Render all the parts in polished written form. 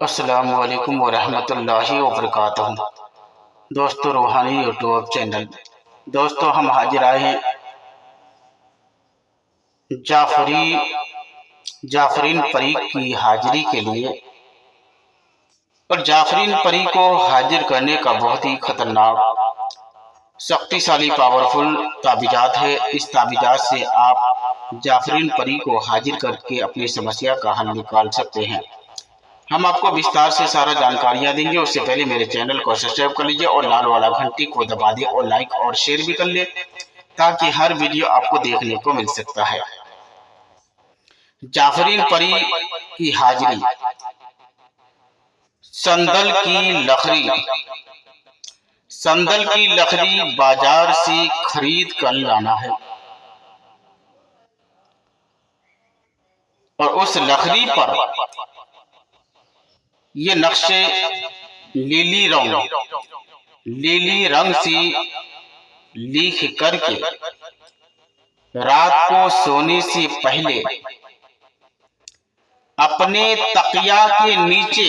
अस्सलामु अलैकुम वरहमतुल्लाहि वबरकातुहू। दोस्तों, रूहानी यूट्यूब चैनल। दोस्तों, हम हाजिर आए हैं जाफरीन परी की हाजिरी के लिए। और जाफरीन परी को हाजिर करने का बहुत ही खतरनाक, शक्तिशाली, पावरफुल ताबीजात है। इस ताबीजात से आप जाफरीन परी को हाजिर करके अपनी समस्या का हल निकाल सकते हैं। हम आपको विस्तार से सारा जानकारियां देंगे। उससे पहले मेरे चैनल को सब्सक्राइब कर लीजिए और लाल वाला घंटी को दबा दें और लाइक और शेयर भी कर ले, ताकि हर वीडियो आपको देखने को मिल सकता है। जाफरीन परी की हाजिरी। संदल की लकड़ी बाजार से खरीद कर लाना है और उस लकड़ी पर ये नक्शे लीली रंग से लिख करके रात को सोने से पहले अपने तकिया के नीचे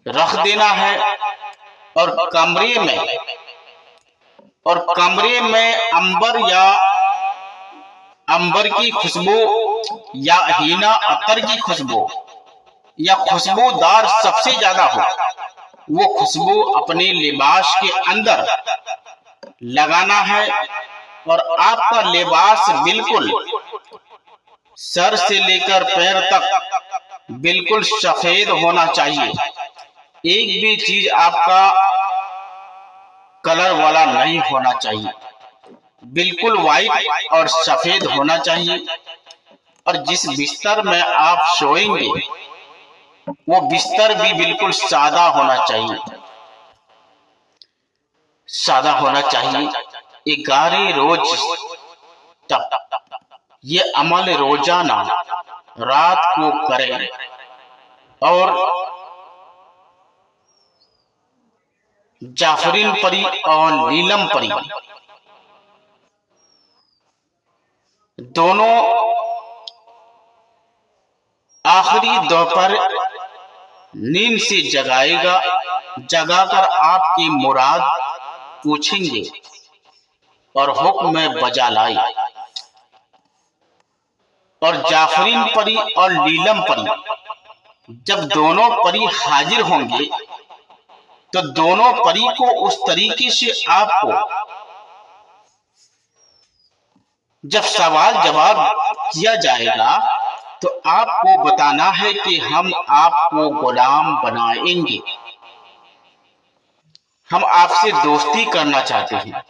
रख देना है। और कमरे में अंबर की खुशबू या हीना अत्तर की खुशबू या खुशबूदार सबसे ज्यादा हो, वो खुशबू अपने लिबास के अंदर लगाना है। और आपका लिबास बिल्कुल सर से लेकर पैर तक बिल्कुल सफेद होना चाहिए। एक भी चीज आपका कलर वाला नहीं होना चाहिए, बिल्कुल व्हाइट और सफेद होना चाहिए। और जिस बिस्तर में आप सोएंगे वो बिस्तर भी बिल्कुल सादा होना चाहिए। 11 रोज तक ये अमल रोजाना रात को करें। और जाफरीन परी और नीलम परी दोनों आखिरी दोपहर नींद से जगाकर आपकी मुराद पूछेंगे और हुक्म बजा लाई। और जाफरीन परी और नीलम परी जब दोनों परी हाजिर होंगे तो दोनों परी को उस तरीके से आपको जब सवाल जवाब किया जाएगा तो आपको बताना है कि हम आपको गुलाम बनाएंगे, हम आपसे दोस्ती करना चाहते हैं।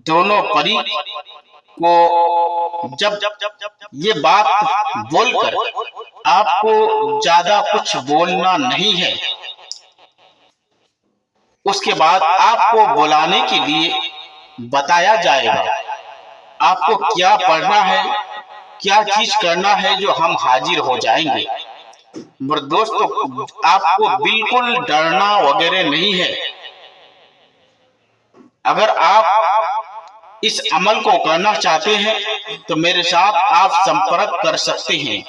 दोनों परी को जब ये बात बोलकर आपको ज्यादा कुछ बोलना नहीं है, उसके बाद आपको बुलाने के लिए बताया जाएगा आपको क्या पढ़ना है, क्या चीज करना है, जो हम हाजिर हो जाएंगे। मगर दोस्तों, आपको बिल्कुल डरना वगैरह नहीं है। अगर आप इस अमल को करना चाहते हैं तो मेरे साथ आप संपर्क कर सकते हैं।